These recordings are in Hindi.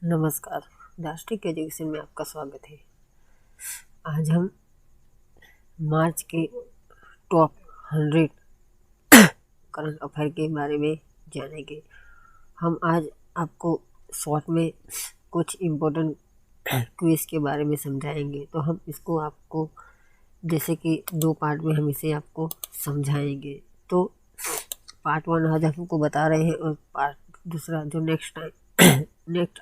नमस्कार। राष्ट्रीय एजुकेशन में आपका स्वागत है। आज हम मार्च के टॉप 100 करंट अफेयर के बारे में जानेंगे। हम आज आपको शॉर्ट में कुछ इम्पोर्टेंट क्विज के बारे में समझाएंगे। तो हम इसको आपको जैसे कि 2 पार्ट में हम इसे आपको समझाएंगे। तो पार्ट 1 आज हमको बता रहे हैं और पार्ट दूसरा जो नेक्स्ट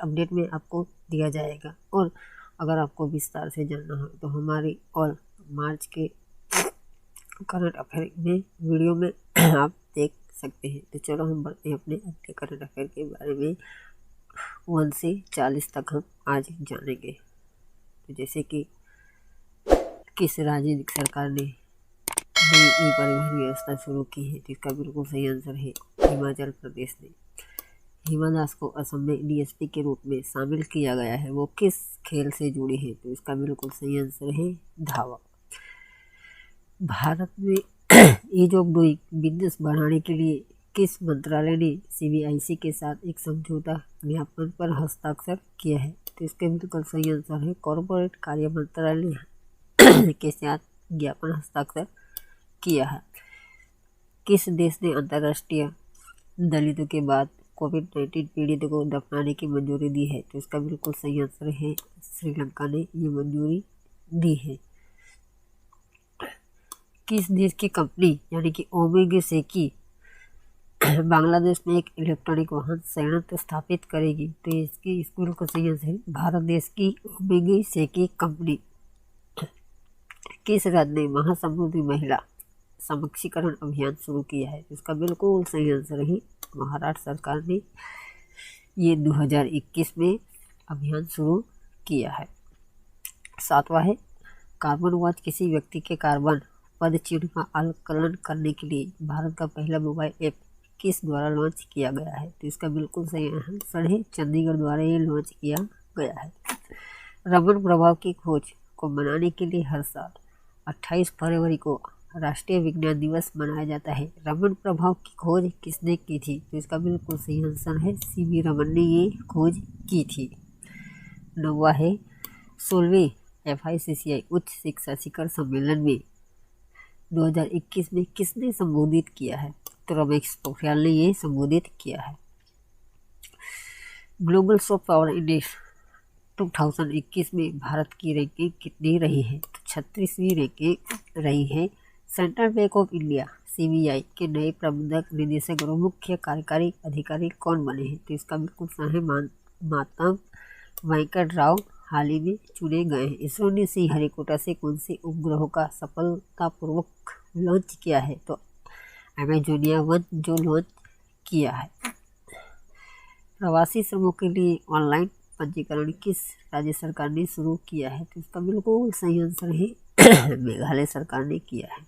अपडेट में आपको दिया जाएगा। और अगर आपको विस्तार से जानना हो तो हमारी और मार्च के करंट अफेयर में वीडियो में आप देख सकते हैं। तो चलो हम बढ़ते हैं अपने अगले करंट अफेयर के बारे में। 1 से 40 तक हम आज जानेंगे। तो जैसे कि किस राज्य सरकार ने नई ई परिवहन व्यवस्था शुरू की है, तो इसका बिल्कुल सही आंसर है हिमाचल प्रदेश ने। हिमा दास को असम में डीएसपी के रूप में शामिल किया गया है। वो किस खेल से जुड़ी है, तो इसका बिल्कुल सही आंसर है धावा। भारत में ईज ऑफ डूइंग बिजनेस बढ़ाने के लिए किस मंत्रालय ने सीबीआईसी के साथ एक समझौता ज्ञापन पर हस्ताक्षर किया है, तो इसका बिल्कुल सही आंसर है कॉर्पोरेट कार्य मंत्रालय के साथ ज्ञापन हस्ताक्षर किया है। किस देश ने अंतर्राष्ट्रीय दलितों के बाद कोविड-19 पीड़ितों को दफनाने की मंजूरी दी है, तो इसका बिल्कुल सही आंसर है श्रीलंका ने ये मंजूरी दी है। किस देश की कंपनी यानी कि ओमेगा सेकी बांग्लादेश में एक इलेक्ट्रॉनिक वाहन संयंत्र स्थापित करेगी, तो इसकी बिल्कुल सही आंसर है भारत देश की ओमेगा सेकी कंपनी। किस राज्य ने महासमुंदी महिला सशक्तिकरण अभियान शुरू किया है, इसका बिल्कुल सही आंसर है महाराष्ट्र सरकार ने ये 2021 में अभियान शुरू किया है। 7वां है कार्बन वॉच किसी व्यक्ति के कार्बन पदचिह्न का आकलन करने के लिए भारत का पहला मोबाइल ऐप किस द्वारा लॉन्च किया गया है, तो इसका बिल्कुल सही आंसर है चंडीगढ़ द्वारा ये लॉन्च किया गया है। रमन प्रभाव की खोज को मनाने के लिए हर साल 28 फरवरी को राष्ट्रीय विज्ञान दिवस मनाया जाता है। रमन प्रभाव की खोज किसने की थी, तो इसका बिल्कुल सही आंसर है सीवी रमन ने ये खोज की थी। 9वां है 16वीं FICCI उच्च शिक्षा शिखर सम्मेलन में 2021 में किसने संबोधित किया है, तो रमेश पोखरियाल ने ये संबोधित किया है। ग्लोबल सॉफ्ट पावर इंडेक्स 2021 में भारत की रैंकिंग कितनी रही है, तो 36वीं रैंकिंग रही है। Central bank of India CBI के नए प्रबंधक निदेशक और मुख्य कार्यकारी अधिकारी कौन बने हैं, तो इसका बिल्कुल सही मातंग वेंकट राव हाल ही में चुने गए हैं। इसरो ने श्रीहरिकोटा से कौन से उपग्रहों का सफलतापूर्वक लॉन्च किया है, तो अमेजोनिया 1 जो लॉन्च किया है। प्रवासी श्रमों के लिए ऑनलाइन पंजीकरण किस राज्य सरकार ने शुरू किया है, तो इसका बिल्कुल सही आंसर है मेघालय सरकार ने किया है।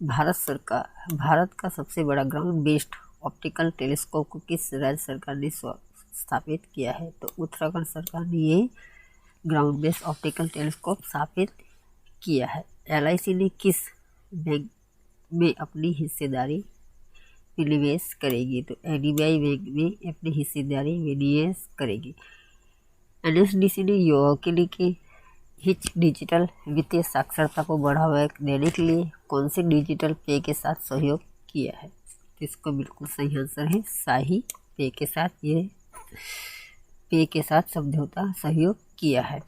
भारत का सबसे बड़ा ग्राउंड बेस्ड ऑप्टिकल टेलीस्कोप को किस राज्य सरकार ने स्थापित किया है, तो उत्तराखंड सरकार ने ये ग्राउंड बेस्ड ऑप्टिकल टेलीस्कोप स्थापित किया है। LIC ने किस बैंक में अपनी हिस्सेदारी निवेश करेगी, तो NDBI बैंक में अपनी हिस्सेदारी निवेश करेगी। NSDC ने युवाओं के लिए हिच डिजिटल वित्तीय साक्षरता को बढ़ावा देने के लिए कौन से डिजिटल पे के साथ सहयोग किया है, तो इसको बिल्कुल सही आंसर है साही पे के साथ ये पे के साथ समझौता सहयोग किया है।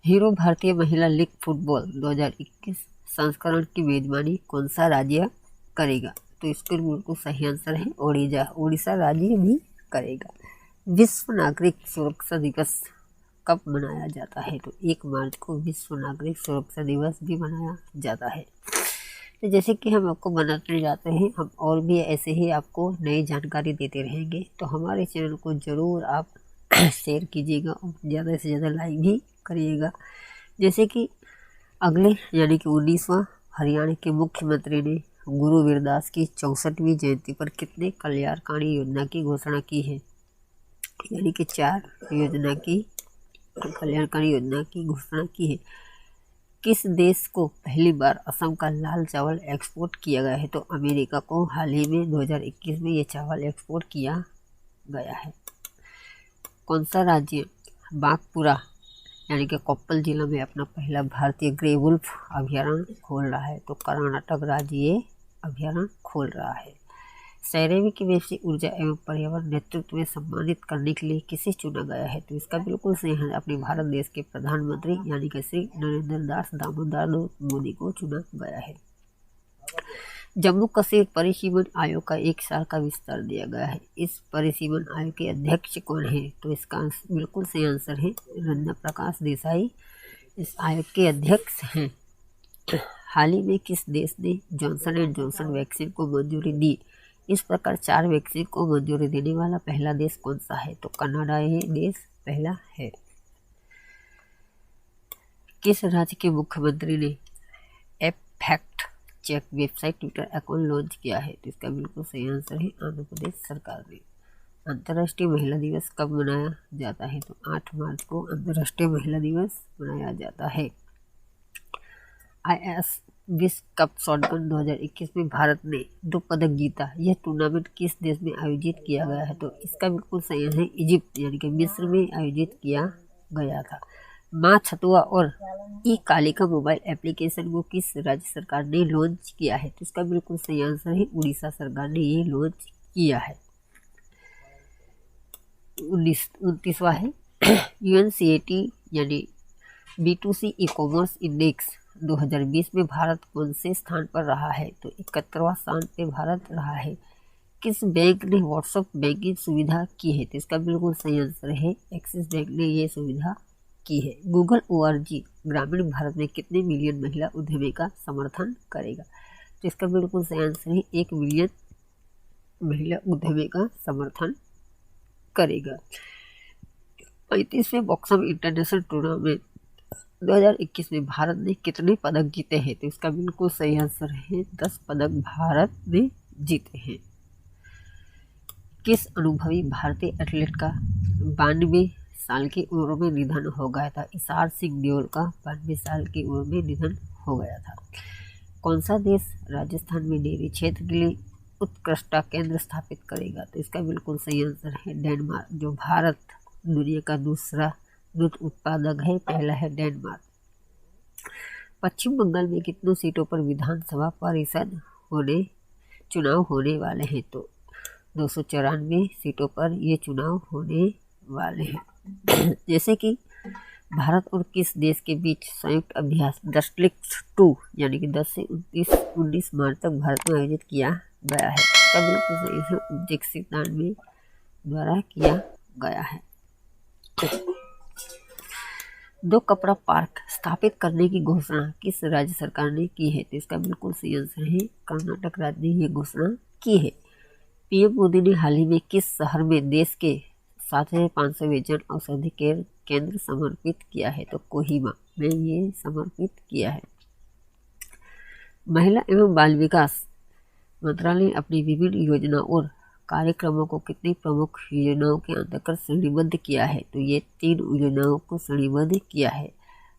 हीरो भारतीय महिला लीग फुटबॉल 2021 संस्करण की मेजबानी कौन सा राज्य करेगा, तो इसके बिल्कुल सही आंसर है उड़ीसा राज्य भी करेगा। विश्व नागरिक सुरक्षा दिवस कब मनाया जाता है, तो 1 मार्च को विश्व नागरिक सुरक्षा दिवस भी मनाया जाता है। तो जैसे कि हम आपको बनाते जाते हैं, हम और भी ऐसे ही आपको नई जानकारी देते रहेंगे। तो हमारे चैनल को ज़रूर आप शेयर कीजिएगा और ज़्यादा से ज़्यादा लाइक भी करिएगा। जैसे कि अगले यानी कि 19वां हरियाणा के मुख्यमंत्री ने गुरु वीरदास की 64वीं जयंती पर कितने कल्याणकारी योजना की घोषणा की है, यानी कि 4 योजना की कल्याणकारी योजना की घोषणा की है। किस देश को पहली बार असम का लाल चावल एक्सपोर्ट किया गया है? तो अमेरिका को हाल ही में 2021 में ये चावल एक्सपोर्ट किया गया है। कौन सा राज्य बांकुरा यानी कि कोप्पल जिला में अपना पहला भारतीय ग्रे वुल्फ अभयारण्य खोल रहा है? तो कर्नाटक राज्य ये अभयारण्य खोल रहा है। सैरेवी की वैश्विक ऊर्जा एवं पर्यावरण नेतृत्व में सम्मानित करने के लिए किसे चुना गया है? तो इसका बिल्कुल सही है, अपने भारत देश के प्रधानमंत्री यानी कि श्री नरेंद्र दास दामोदर मोदी को चुना गया है। जम्मू कश्मीर परिसीमन आयोग का 1 साल का विस्तार दिया गया है। इस परिसीमन आयोग के अध्यक्ष कौन है? तो इसका बिल्कुल सही आंसर है रंजना प्रकाश देसाई इस आयोग के अध्यक्ष हैं। हाल ही में किस देश ने जॉनसन एंड जॉनसन वैक्सीन को मंजूरी दी? इस प्रकार 4 वैक्सीन को मंजूरी देने वाला पहला देश कौन सा है? तो कनाडा ये देश पहला है। किस राज्य के मुख्यमंत्री ने app fact check website Twitter account launch किया है? तो इसका बिल्कुल सही आंसर है आंध्र प्रदेश सरकार ने। अंतर्राष्ट्रीय महिला दिवस कब मनाया जाता है? तो 8 मार्च को अंतर्राष्ट्रीय महिला दिवस मनाया जाता है। IAS विश्व कप शॉटगन 2021 में भारत ने 2 पदक जीता। यह टूर्नामेंट किस देश में आयोजित किया गया है? तो इसका बिल्कुल सही है इजिप्ट यानी कि मिस्र में आयोजित किया गया था। माँ छतुआ और ई कालिका मोबाइल एप्लीकेशन को किस राज्य सरकार ने लॉन्च किया है? तो इसका बिल्कुल सही आंसर है उड़ीसा सरकार ने ये लॉन्च किया है। 29वां है UNCTAD यानी B2C ई कॉमर्स इंडेक्स 2020 में भारत कौन से स्थान पर रहा है? तो 71वां स्थान पे भारत रहा है। किस बैंक ने व्हाट्सएप बैंकिंग सुविधा की है? तो इसका बिल्कुल सही आंसर है एक्सिस बैंक ने ये सुविधा की है। गूगल ORG ग्रामीण भारत में कितने मिलियन महिला उद्यमी का समर्थन करेगा? तो इसका बिल्कुल सही आंसर है 1 मिलियन महिला उद्यमी का समर्थन करेगा। 35वें बॉक्सम इंटरनेशनल टूर्नामेंट 2021 में भारत ने कितने पदक जीते हैं? तो इसका बिल्कुल सही आंसर है 10 पदक भारत ने जीते हैं। किस अनुभवी भारतीय एथलीट का 92 साल की उम्र में निधन हो गया था? इसार सिंह देओल का 92 साल की उम्र में निधन हो गया था। कौन सा देश राजस्थान में डेयरी क्षेत्र के लिए उत्कृष्टता केंद्र स्थापित करेगा? तो इसका बिल्कुल सही आंसर है डेनमार्क। जो भारत दुनिया का दूसरा दूध उत्पादक है, पहला है डेनमार्क। पश्चिम बंगाल में कितनों सीटों पर विधानसभा परिषद चुनाव होने वाले हैं? तो 294 सीटों पर ये चुनाव होने वाले हैं। जैसे कि भारत और किस देश के बीच संयुक्त अभ्यास DUSTLIX-2 यानी कि 10 से 19 मार्च तक भारत में आयोजित किया गया है? तब इसे उज्बेकिस्तान में द्वारा किया गया है। 2 कपड़ा पार्क स्थापित करने की घोषणा किस राज्य सरकार ने की है? तो इसका बिल्कुल सही आंसर है कर्नाटक राज्य ने ये घोषणा की है। PM मोदी ने हाल ही में किस शहर में देश के 7500वें जन औषधि केंद्र समर्पित किया है? तो कोहिमा में ये समर्पित किया है। महिला एवं बाल विकास मंत्रालय ने अपनी विभिन्न योजनाओं और कार्यक्रमों को कितनी प्रमुख योजनाओं के अंतर्गत श्रेणीबद्ध किया है? तो ये 3 योजनाओं को श्रेणीबद्ध किया है।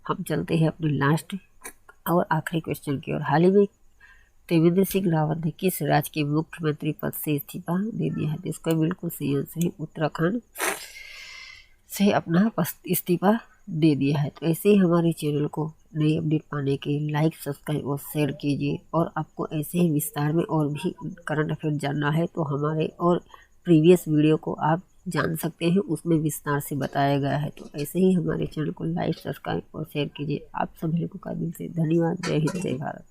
हम चलते हैं अपने लास्ट और आखिरी क्वेश्चन की ओर। हाल ही में त्रिवेंद्र सिंह रावत ने किस राज्य के मुख्यमंत्री पद से इस्तीफा दे दिया है? तो इसका बिल्कुल सही आंसर है उत्तराखंड से अपना इस्तीफा दे दिया है। तो ऐसे ही हमारे चैनल को नई अपडेट पाने के लाइक सब्सक्राइब और शेयर कीजिए। और आपको ऐसे ही विस्तार में और भी करंट अफेयर जानना है तो हमारे और प्रीवियस वीडियो को आप जान सकते हैं, उसमें विस्तार से बताया गया है। तो ऐसे ही हमारे चैनल को लाइक सब्सक्राइब और शेयर कीजिए। आप सभी को का दिल से धन्यवाद। जय हिंद, जय भारत।